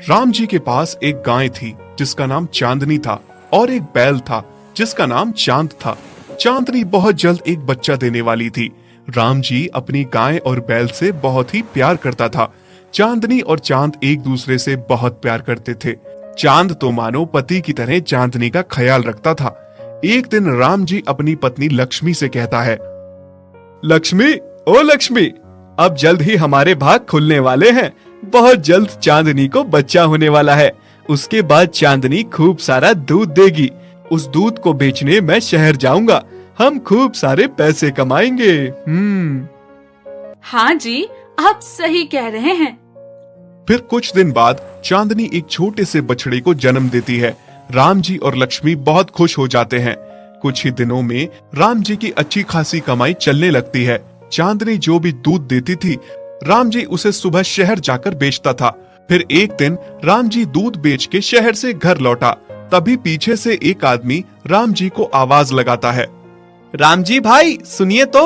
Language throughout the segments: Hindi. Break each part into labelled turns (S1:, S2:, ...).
S1: राम जी के पास एक गाय थी जिसका नाम चांदनी था और एक बैल था जिसका नाम चांद था। चांदनी बहुत जल्द एक बच्चा देने वाली थी। राम जी अपनी गाय और बैल से बहुत ही प्यार करता था। चांदनी और चांद एक दूसरे से बहुत प्यार करते थे। चांद तो मानो पति की तरह चांदनी का ख्याल रखता था। एक दिन राम जी अपनी पत्नी लक्ष्मी से कहता है,
S2: लक्ष्मी, ओ लक्ष्मी, अब जल्द ही हमारे भाग खुलने वाले हैं। बहुत जल्द चांदनी को बच्चा होने वाला है। उसके बाद चांदनी खूब सारा दूध देगी। उस दूध को बेचने मैं शहर जाऊंगा। हम खूब सारे पैसे कमाएंगे।
S3: हाँ जी, आप सही कह रहे हैं।
S1: फिर कुछ दिन बाद चांदनी एक छोटे से बछड़े को जन्म देती है। राम जी और लक्ष्मी बहुत खुश हो जाते हैं। कुछ ही दिनों में राम जी की अच्छी खासी कमाई चलने लगती है। चांदनी जो भी दूध देती थी, राम जी उसे सुबह शहर जाकर बेचता था। फिर एक दिन राम जी दूध बेच के शहर से घर लौटा। तभी पीछे से एक आदमी राम जी को आवाज लगाता है,
S2: राम जी भाई, सुनिए तो।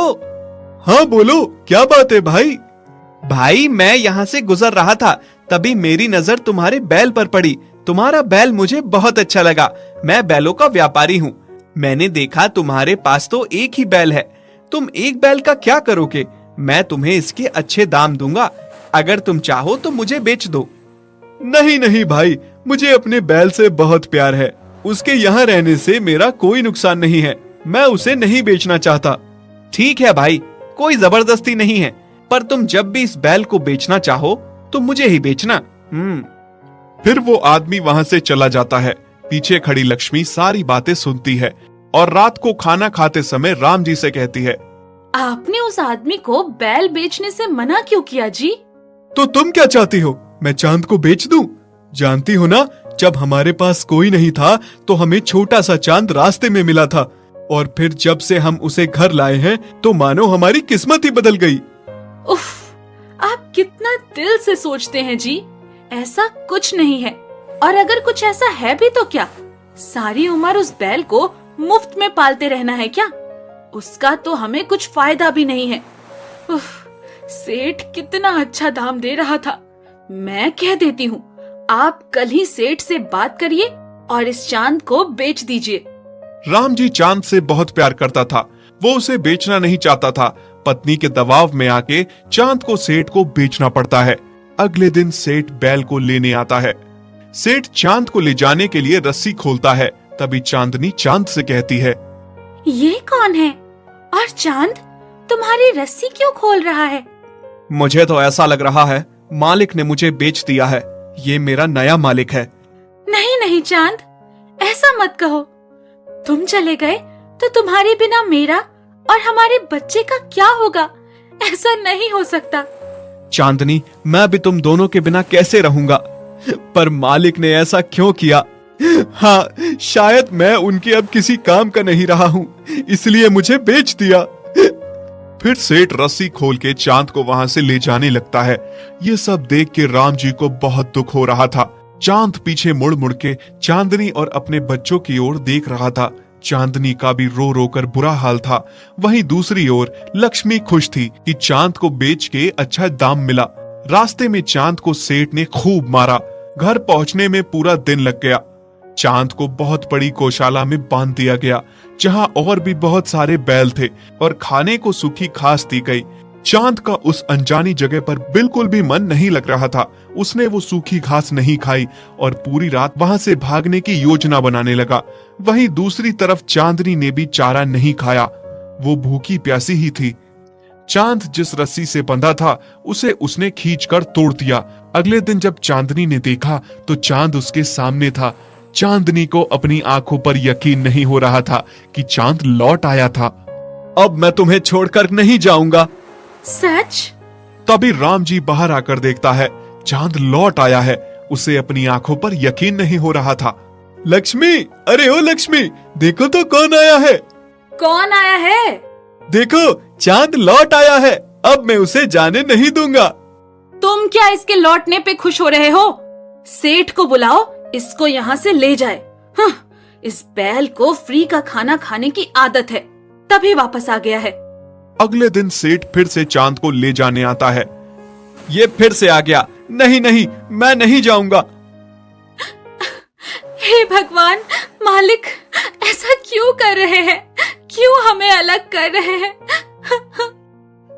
S2: हाँ बोलो, क्या बात है भाई? भाई, मैं यहाँ से गुजर रहा था, तभी मेरी नजर तुम्हारे बैल पर पड़ी। तुम्हारा बैल मुझे बहुत अच्छा लगा। मैं बैलों का व्यापारी हूँ। मैंने देखा तुम्हारे पास तो एक ही बैल है। तुम एक बैल का क्या करोगे? मैं तुम्हें इसके अच्छे दाम दूंगा। अगर तुम चाहो तो मुझे बेच दो। नहीं नहीं भाई, मुझे अपने बैल से बहुत प्यार है। उसके यहाँ रहने से मेरा कोई नुकसान नहीं है। मैं उसे नहीं बेचना चाहता। ठीक है भाई, कोई जबरदस्ती नहीं है, पर तुम जब भी इस बैल को बेचना चाहो तो मुझे ही बेचना।
S1: फिर वो आदमी वहाँ से चला जाता है। पीछे खड़ी लक्ष्मी सारी बातें सुनती है और रात को खाना खाते समय राम जी से कहती है,
S3: आपने उस आदमी को बैल बेचने से मना क्यों किया जी?
S2: तो तुम क्या चाहती हो? मैं चांद को बेच दूं? जानती हो ना, जब हमारे पास कोई नहीं था तो हमें छोटा सा चांद रास्ते में मिला था, और फिर जब से हम उसे घर लाए हैं तो मानो हमारी किस्मत ही बदल गई।
S3: उफ, आप कितना दिल से सोचते हैं जी। ऐसा कुछ नहीं है, और अगर कुछ ऐसा है भी तो क्या? सारी उम्र उस बैल को मुफ्त में पालते रहना है क्या? उसका तो हमें कुछ फायदा भी नहीं है। उफ, सेठ कितना अच्छा दाम दे रहा था। मैं कह देती हूँ, आप कल ही सेठ से बात करिए और इस चांद को बेच दीजिए।
S1: राम जी चांद से बहुत प्यार करता था। वो उसे बेचना नहीं चाहता था। पत्नी के दबाव में आके चांद को सेठ को बेचना पड़ता है। अगले दिन सेठ बैल को लेने आता है। सेठ चांद को ले जाने के लिए रस्सी खोलता है। तभी चांदनी चांद से कहती है,
S3: ये कौन है? और चांद, तुम्हारी रस्सी क्यों खोल रहा है?
S2: मुझे तो ऐसा लग रहा है मालिक ने मुझे बेच दिया है। ये मेरा नया मालिक है।
S3: नहीं नहीं चांद, ऐसा मत कहो। तुम चले गए तो तुम्हारे बिना मेरा और हमारे बच्चे का क्या होगा? ऐसा नहीं हो सकता।
S2: चांदनी, मैं भी तुम दोनों के बिना कैसे रहूंगा? पर मालिक ने ऐसा क्यों किया? हाँ, शायद मैं उनके अब किसी काम का नहीं रहा हूँ, इसलिए मुझे बेच दिया।
S1: फिर सेठ रस्सी खोल के चांद को वहां से ले जाने लगता है। ये सब देख के राम जी को बहुत दुख हो रहा था। चांद पीछे मुड़ मुड़ के चांदनी और अपने बच्चों की ओर देख रहा था। चांदनी का भी रो रो कर बुरा हाल था। वहीं दूसरी ओर लक्ष्मी खुश थी कि चांद को बेच के अच्छा दाम मिला। रास्ते में चांद को सेठ ने खूब मारा। घर पहुंचने में पूरा दिन लग गया। चांद को बहुत बड़ी गौशाला में बांध दिया गया, जहां और भी बहुत सारे बैल थे और खाने को सूखी घास दी गई। चांद का उस अनजानी जगह पर बिल्कुल भी मन नहीं लग रहा था। उसने वो सूखी घास नहीं खाई और पूरी रात वहां से भागने की योजना बनाने लगा। वहीं दूसरी तरफ चांदनी ने भी चारा नहीं खाया। वो भूखी प्यासी ही थी। चांद जिस रस्सी से बंधा था उसे उसने खींचकर तोड़ दिया। अगले दिन जब चांदनी ने देखा तो चांद उसके सामने था। चांदनी को अपनी आंखों पर यकीन नहीं हो रहा था कि चांद लौट आया था।
S2: अब मैं तुम्हें छोड़कर नहीं जाऊंगा।
S3: सच?
S1: तभी राम जी बाहर आकर देखता है चांद लौट आया है। उसे अपनी आंखों पर यकीन नहीं हो रहा था।
S2: लक्ष्मी, अरे ओ लक्ष्मी, देखो तो कौन आया है।
S3: कौन आया है?
S2: देखो, चांद लौट आया है। अब मैं उसे जाने नहीं दूंगा।
S3: तुम क्या इसके लौटने पे खुश हो रहे हो? सेठ को बुलाओ, इसको यहाँ से ले जाए। हाँ, इस बैल को फ्री का खाना खाने की आदत है, तभी वापस आ गया है।
S1: अगले दिन सेठ फिर से चांद को ले जाने आता है।
S2: ये फिर से आ गया। नहीं नहीं, मैं नहीं जाऊंगा।
S3: हे भगवान, मालिक, ऐसा क्यों कर रहे हैं? क्यों हमें अलग कर रहे हैं?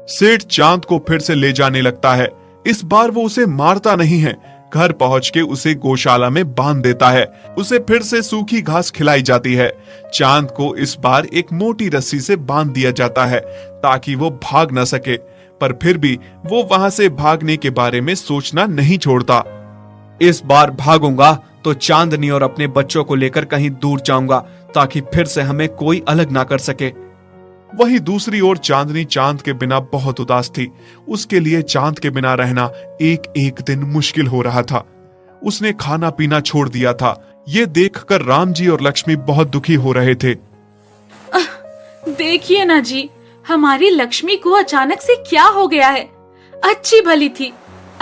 S1: सेठ चांद को फिर से ले जाने लगता है। इस बार वो उसे मारता नहीं है। घर पहुंच के उसे गौशाला में बांध देता है। उसे फिर से सूखी घास खिलाई जाती है। चांद को इस बार एक मोटी रस्सी से बांध दिया जाता है ताकि वो भाग न सके, पर फिर भी वो वहां से भागने के बारे में सोचना नहीं छोड़ता।
S2: इस बार भागूंगा तो चांदनी और अपने बच्चों को लेकर कहीं दूर जाऊंगा ताकि फिर से हमें कोई अलग ना कर सके।
S1: वहीं दूसरी ओर चांदनी चांद के बिना बहुत उदास थी। उसके लिए चांद के बिना रहना एक एक दिन मुश्किल हो रहा था। उसने खाना पीना छोड़ दिया था। ये देखकर राम जी और लक्ष्मी बहुत दुखी हो रहे थे।
S3: देखिए ना जी, हमारी लक्ष्मी को अचानक से क्या हो गया है? अच्छी भली थी,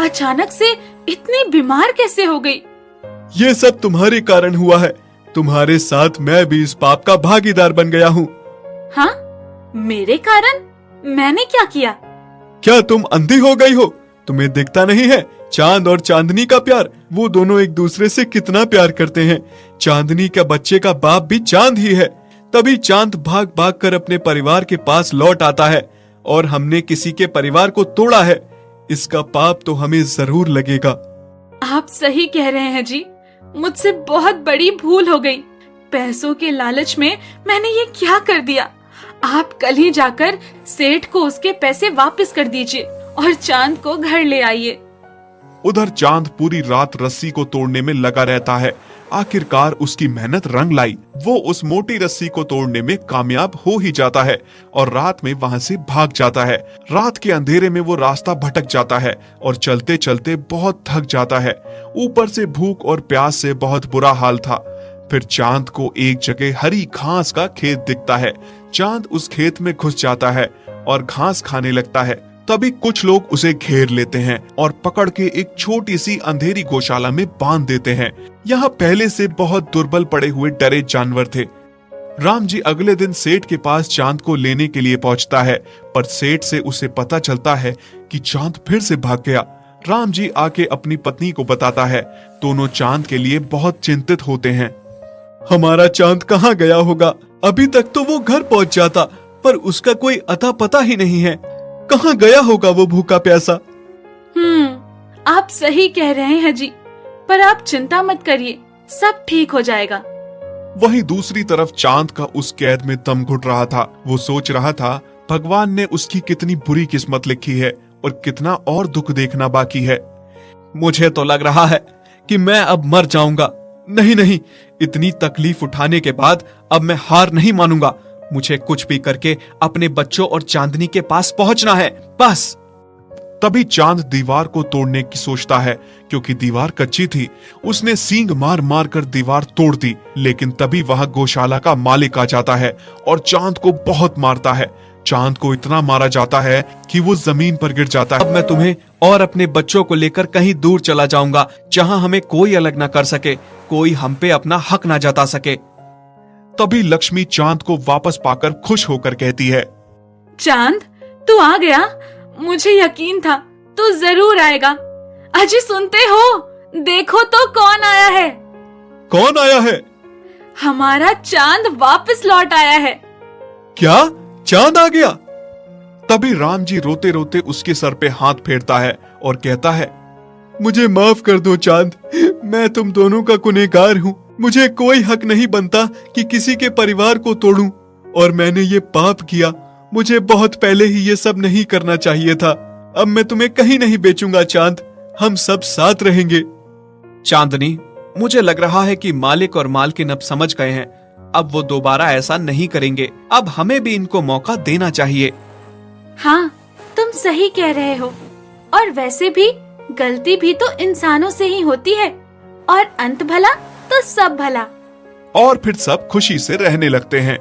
S3: अचानक से इतनी बीमार कैसे हो गई?
S2: ये सब तुम्हारे कारण हुआ है। तुम्हारे साथ मैं भी इस पाप का भागीदार बन गया हूँ।
S3: हाँ, मेरे कारण? मैंने क्या किया?
S2: क्या तुम अंधी हो गई हो? तुम्हें दिखता नहीं है चांद और चांदनी का प्यार? वो दोनों एक दूसरे से कितना प्यार करते हैं। चांदनी का बच्चे का बाप भी चांद ही है। तभी चांद भाग भाग कर अपने परिवार के पास लौट आता है और हमने किसी के परिवार को तोड़ा है। इसका पाप तो हमें जरूर लगेगा।
S3: आप सही कह रहे हैं जी, मुझसे बहुत बड़ी भूल हो गई। पैसों के लालच में मैंने ये क्या कर दिया। आप कल ही जाकर सेठ को उसके पैसे वापस कर दीजिए और चांद को घर ले आइए।
S1: उधर चांद पूरी रात रस्सी को तोड़ने में लगा रहता है। आखिरकार उसकी मेहनत रंग लाई। वो उस मोटी रस्सी को तोड़ने में कामयाब हो ही जाता है और रात में वहां से भाग जाता है। रात के अंधेरे में वो रास्ता भटक जाता है और चलते चलते बहुत थक जाता है। ऊपर से भूख और प्यास से बहुत बुरा हाल था। फिर चांद को एक जगह हरी घास का खेत दिखता है। चांद उस खेत में घुस जाता है और घास खाने लगता है। तभी कुछ लोग उसे घेर लेते हैं और पकड़ के एक छोटी सी अंधेरी गौशाला में बांध देते हैं। यहाँ पहले से बहुत दुर्बल पड़े हुए डरे जानवर थे। राम जी अगले दिन सेठ के पास चांद को लेने के लिए पहुंचता है, पर सेठ से उसे पता चलता है कि चांद फिर से भाग गया। राम जी आके अपनी पत्नी को बताता है। दोनों चांद के लिए बहुत चिंतित होते हैं।
S2: हमारा चांद कहाँ गया होगा? अभी तक तो वो घर पहुंच जाता, पर उसका कोई अता पता ही नहीं है। कहाँ गया होगा वो भूखा प्यासा?
S3: आप सही कह रहे हैं जी, पर आप चिंता मत करिए, सब ठीक हो जाएगा।
S1: वहीं दूसरी तरफ चांद का उस कैद में दम घुट रहा था। वो सोच रहा था भगवान ने उसकी कितनी बुरी किस्मत लिखी है और कितना और दुख देखना बाकी है।
S2: मुझे तो लग रहा है कि मैं अब मर जाऊंगा। नहीं नहीं, इतनी तकलीफ उठाने के बाद अब मैं हार नहीं मानूंगा। मुझे कुछ भी करके अपने बच्चों और चांदनी के पास पहुंचना है, बस।
S1: तभी चांद दीवार को तोड़ने की सोचता है। क्योंकि दीवार कच्ची थी, उसने सींग मार मार कर दीवार तोड़ दी। लेकिन तभी वहां गौशाला का मालिक आ जाता है और चांद को बहुत मारता है। चांद को इतना मारा जाता है कि वो जमीन पर गिर जाता है।
S2: अब मैं तुम्हें और अपने बच्चों को लेकर कहीं दूर चला जाऊंगा, जहां हमें कोई अलग ना कर सके, कोई हम पे अपना हक ना जता सके।
S1: तभी लक्ष्मी चांद को वापस पाकर खुश होकर कहती है,
S3: चांद, तू आ गया। मुझे यकीन था तू जरूर आएगा। अजी सुनते हो? देखो तो कौन आया है।
S2: कौन आया है?
S3: हमारा चांद वापस लौट आया है।
S2: क्या? चांद आ गया?
S1: तभी राम जी रोते रोते उसके सर पे हाथ फेरता है और कहता है,
S2: मुझे माफ कर दो चांद, मैं तुम दोनों का गुनहगार हूँ। मुझे कोई हक नहीं बनता कि किसी के परिवार को तोड़ूं, और मैंने ये पाप किया। मुझे बहुत पहले ही ये सब नहीं करना चाहिए था। अब मैं तुम्हें कहीं नहीं बेचूंगा चांद, हम सब साथ रहेंगे। चांदनी, मुझे लग रहा है कि मालिक और मालकिन अब समझ गए हैं। अब वो दोबारा ऐसा नहीं करेंगे। अब हमें भी इनको मौका देना चाहिए।
S3: हाँ, तुम सही कह रहे हो। और वैसे भी गलती भी तो इंसानों से ही होती है, और अंत भला तो सब भला।
S1: और फिर सब खुशी से रहने लगते हैं।